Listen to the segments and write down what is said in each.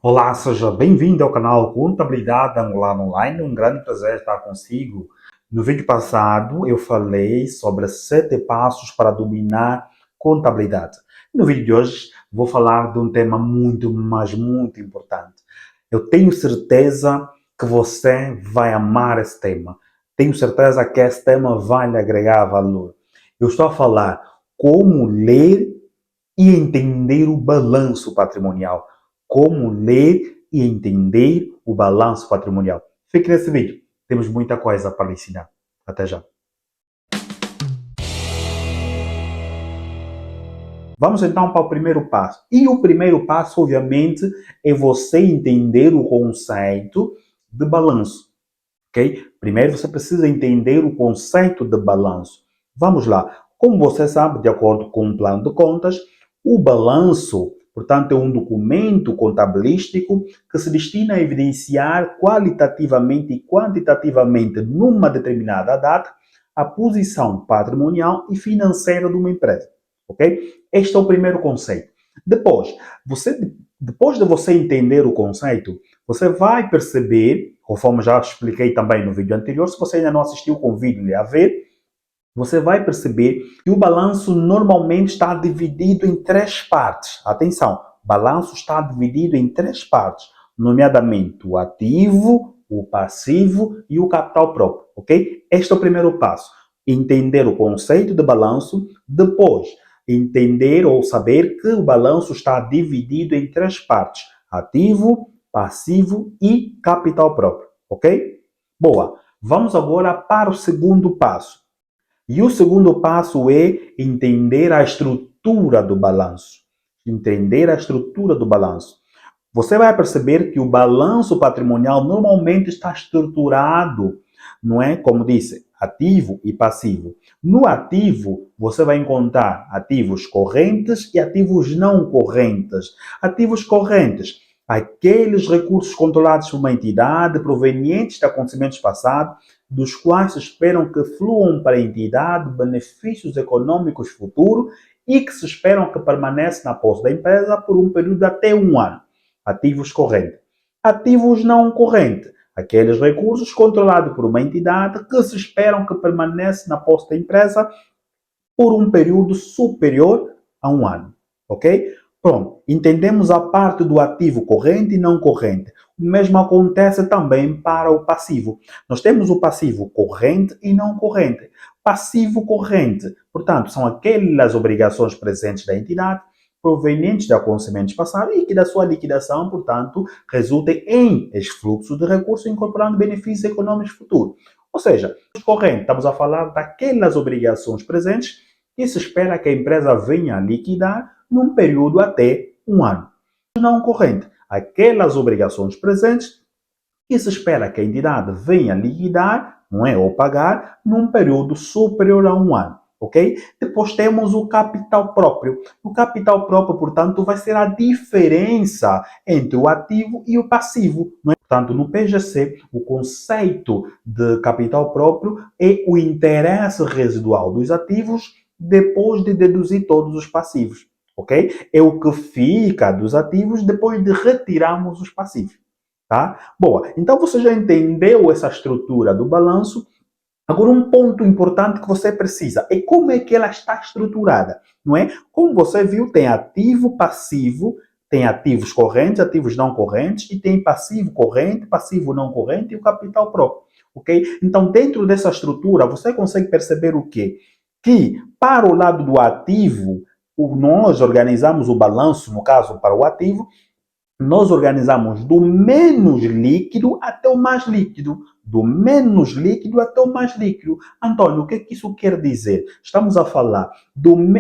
Olá, seja bem-vindo ao canal Contabilidade Angolana Online. Um grande prazer estar consigo. No vídeo passado, eu falei sobre 7 passos para dominar contabilidade. No vídeo de hoje, vou falar de um tema muito, mas muito importante. Eu tenho certeza que você vai amar esse tema. Tenho certeza que esse tema vai lhe agregar valor. Eu estou a falar como ler e entender o balanço patrimonial. Como ler e entender o balanço patrimonial. Fique nesse vídeo. Temos muita coisa para lhe ensinar. Até já. Vamos então para o primeiro passo. E o primeiro passo, obviamente, é você entender o conceito de balanço. Ok? Primeiro você precisa entender o conceito de balanço. Vamos lá. Como você sabe, de acordo com o plano de contas, o balanço, portanto, é um documento contabilístico que se destina a evidenciar qualitativamente e quantitativamente, numa determinada data, a posição patrimonial e financeira de uma empresa. Ok? Este é o primeiro conceito. Depois de você entender o conceito, você vai perceber, conforme já expliquei também no vídeo anterior, se você ainda não assistiu, convido-lhe a ver, você vai perceber que o balanço normalmente está dividido em 3 partes. Atenção, o balanço está dividido em 3 partes, nomeadamente o ativo, o passivo e o capital próprio, ok? Este é o primeiro passo. Entender o conceito de balanço, depois entender ou saber que o balanço está dividido em 3 partes, ativo, passivo e capital próprio, ok? Boa, vamos agora para o segundo passo. E o segundo passo é entender a estrutura do balanço. Entender a estrutura do balanço. Você vai perceber que o balanço patrimonial normalmente está estruturado, não é? Como disse, ativo e passivo. No ativo, você vai encontrar ativos correntes e ativos não correntes. Ativos correntes, aqueles recursos controlados por uma entidade provenientes de acontecimentos passados, dos quais se esperam que fluam para a entidade benefícios econômicos futuros e que se esperam que permaneçam na posse da empresa por um período de até 1 ano. Ativos correntes. Ativos não correntes. Aqueles recursos controlados por uma entidade que se esperam que permaneçam na posse da empresa por um período superior a 1 ano. Ok? Pronto. Entendemos a parte do ativo corrente e não corrente. O mesmo acontece também para o passivo. Nós temos o passivo corrente e não corrente. Passivo corrente, portanto, são aquelas obrigações presentes da entidade provenientes de acontecimentos passados e que da sua liquidação, portanto, resultem em fluxo de recursos incorporando benefícios econômicos futuros. Ou seja, corrente, estamos a falar daquelas obrigações presentes que se espera que a empresa venha a liquidar num período até 1 ano. Não corrente, aquelas obrigações presentes que se espera que a entidade venha a liquidar, não é, ou pagar, num período superior a 1 ano. Ok? Depois temos o capital próprio. O capital próprio, portanto, vai ser a diferença entre o ativo e o passivo. Não é? Portanto, no PGC, o conceito de capital próprio é o interesse residual dos ativos depois de deduzir todos os passivos. Ok? É o que fica dos ativos depois de retirarmos os passivos. Tá? Boa, então você já entendeu essa estrutura do balanço. Agora, um ponto importante que você precisa é como é que ela está estruturada, não é? Como você viu, tem ativo, passivo, tem ativos correntes, ativos não correntes, e tem passivo corrente, passivo não corrente e o capital próprio, ok? Então, dentro dessa estrutura, você consegue perceber o quê? Que, para o lado do ativo, nós organizamos o balanço, no caso, para o ativo, nós organizamos do menos líquido até o mais líquido. Do menos líquido até o mais líquido. Antônio, o que isso quer dizer? Estamos a falar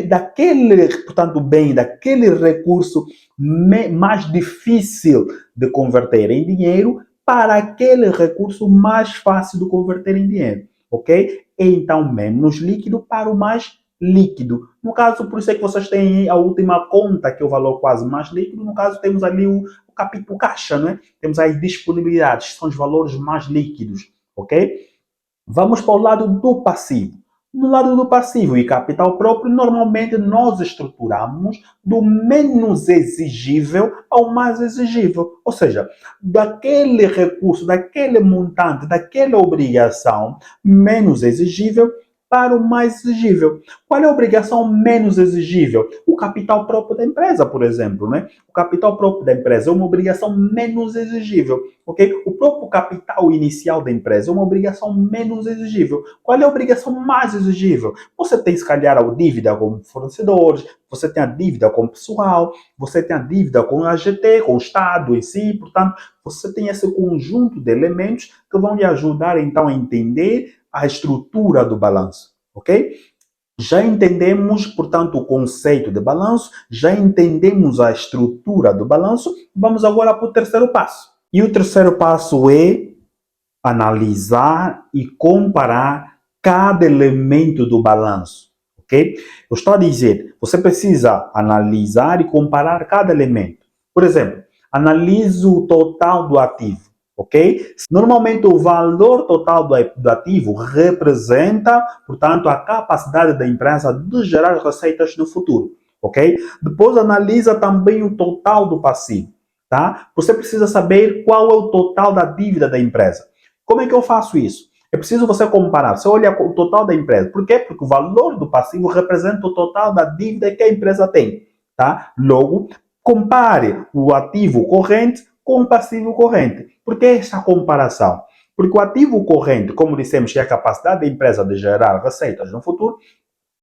daquele, portanto, bem, daquele recurso mais difícil de converter em dinheiro para aquele recurso mais fácil de converter em dinheiro. Ok? Então, menos líquido para o mais líquido. No caso, por isso é que vocês têm a última conta, que é o valor quase mais líquido. No caso, temos ali o capítulo caixa, né? Temos aí disponibilidades, são os valores mais líquidos, ok? Vamos para o lado do passivo. No lado do passivo e capital próprio, normalmente nós estruturamos do menos exigível ao mais exigível. Ou seja, daquele recurso, daquele montante, daquela obrigação menos exigível para o mais exigível. Qual é a obrigação menos exigível? O capital próprio da empresa, por exemplo, né? O capital próprio da empresa é uma obrigação menos exigível, ok? O próprio capital inicial da empresa é uma obrigação menos exigível. Qual é a obrigação mais exigível? Você tem, se calhar, a dívida com fornecedores, você tem a dívida com o pessoal, você tem a dívida com a AGT, com o Estado em si, portanto, você tem esse conjunto de elementos que vão lhe ajudar, então, a entender a estrutura do balanço, ok? Já entendemos, portanto, o conceito de balanço, já entendemos a estrutura do balanço, vamos agora para o terceiro passo. E o terceiro passo é analisar e comparar cada elemento do balanço, ok? Eu estou a dizer, você precisa analisar e comparar cada elemento. Por exemplo, analise o total do ativo. Ok? Normalmente o valor total do ativo representa, portanto, a capacidade da empresa de gerar receitas no futuro. Ok? Depois analisa também o total do passivo. Tá? Você precisa saber qual é o total da dívida da empresa. Como é que eu faço isso? É preciso você comparar. Você olha o total da empresa. Por quê? Porque o valor do passivo representa o total da dívida que a empresa tem. Tá? Logo, compare o ativo corrente com o passivo corrente. Por que esta comparação? Porque o ativo corrente, como dissemos, que é a capacidade da empresa de gerar receitas no futuro,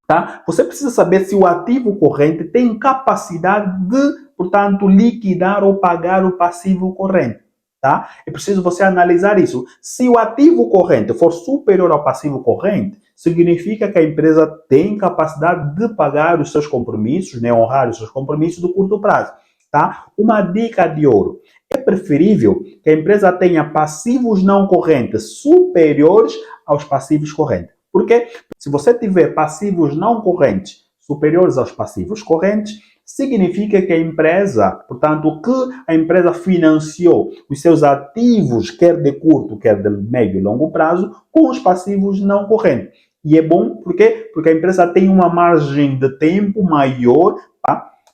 tá? Você precisa saber se o ativo corrente tem capacidade de, portanto, liquidar ou pagar o passivo corrente. Tá? É preciso você analisar isso. Se o ativo corrente for superior ao passivo corrente, significa que a empresa tem capacidade de pagar os seus compromissos, né? Honrar os seus compromissos do curto prazo. Tá? Uma dica de ouro. É preferível que a empresa tenha passivos não correntes superiores aos passivos correntes. Por quê? Se você tiver passivos não correntes superiores aos passivos correntes, significa que a empresa, portanto, que a empresa financiou os seus ativos, quer de curto, quer de médio e longo prazo, com os passivos não correntes. E é bom, por quê? Porque a empresa tem uma margem de tempo maior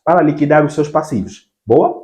para liquidar os seus passivos. Boa?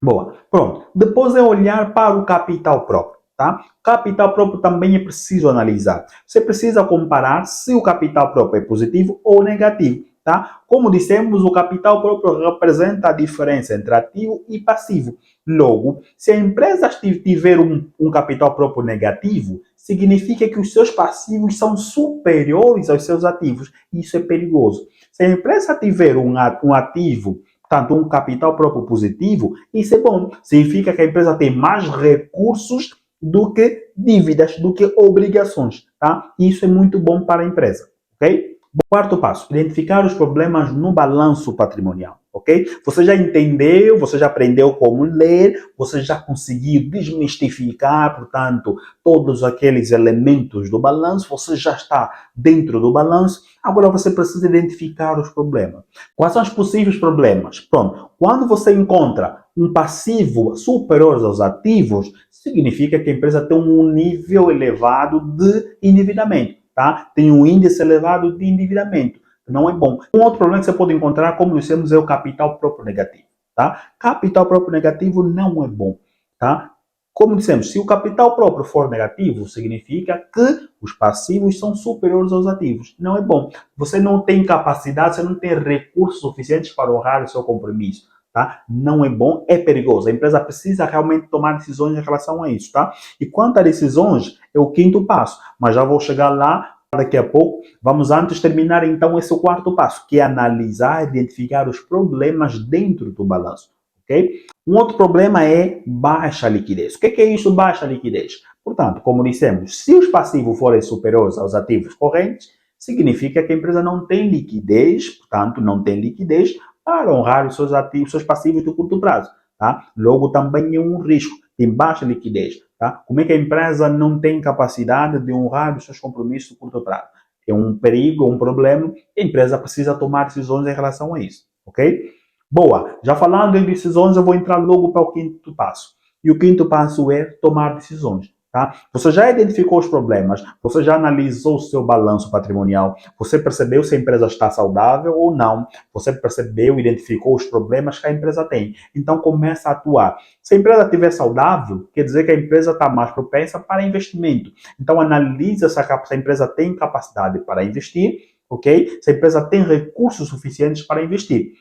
Boa. Pronto. Depois é olhar para o capital próprio. Tá? Capital próprio também é preciso analisar. Você precisa comparar se o capital próprio é positivo ou negativo. Tá? Como dissemos, o capital próprio representa a diferença entre ativo e passivo. Logo, se a empresa tiver um capital próprio negativo, significa que os seus passivos são superiores aos seus ativos. Isso é perigoso. Se a empresa tiver um ativo, portanto, um capital próprio positivo, isso é bom. Significa que a empresa tem mais recursos do que dívidas, do que obrigações. Tá? Isso é muito bom para a empresa. Ok? Quarto passo, identificar os problemas no balanço patrimonial, ok? Você já entendeu, você já aprendeu como ler, você já conseguiu desmistificar, portanto, todos aqueles elementos do balanço, você já está dentro do balanço, agora você precisa identificar os problemas. Quais são os possíveis problemas? Pronto, quando você encontra um passivo superior aos ativos, significa que a empresa tem um nível elevado de endividamento. Tá? Tem um índice elevado de endividamento. Não é bom. Um outro problema que você pode encontrar, como dissemos, é o capital próprio negativo. Tá? Capital próprio negativo não é bom. Tá? Como dissemos, se o capital próprio for negativo, significa que os passivos são superiores aos ativos. Não é bom. Você não tem capacidade, você não tem recursos suficientes para honrar o seu compromisso. Tá? Não é bom, é perigoso. A empresa precisa realmente tomar decisões em relação a isso. Tá? E quanto a decisões, é o quinto passo. Mas já vou chegar lá daqui a pouco. Vamos antes terminar então esse quarto passo, que é analisar e identificar os problemas dentro do balanço. Okay? Um outro problema é baixa liquidez. O que é isso, baixa liquidez? Portanto, como dissemos, se os passivos forem superiores aos ativos correntes, significa que a empresa não tem liquidez, portanto, não tem liquidez para honrar os seus ativos, seus passivos de curto prazo. Tá? Logo, também é um risco, tem baixa liquidez. Tá? Como é que a empresa não tem capacidade de honrar os seus compromissos de curto prazo? É um perigo, um problema, e a empresa precisa tomar decisões em relação a isso. Ok? Boa, já falando em decisões, eu vou entrar logo para o quinto passo. E o quinto passo é tomar decisões. Tá? Você já identificou os problemas, você já analisou o seu balanço patrimonial, você percebeu se a empresa está saudável ou não, você percebeu, identificou os problemas que a empresa tem. Então começa a atuar. Se a empresa estiver saudável, quer dizer que a empresa está mais propensa para investimento. Então analisa se a empresa tem capacidade para investir, ok? Se a empresa tem recursos suficientes para investir.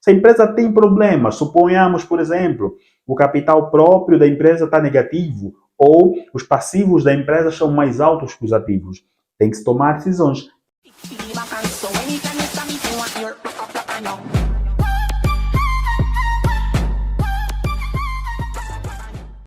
Se a empresa tem problemas, suponhamos, por exemplo, o capital próprio da empresa está negativo, ou os passivos da empresa são mais altos que os ativos. Tem que se tomar decisões.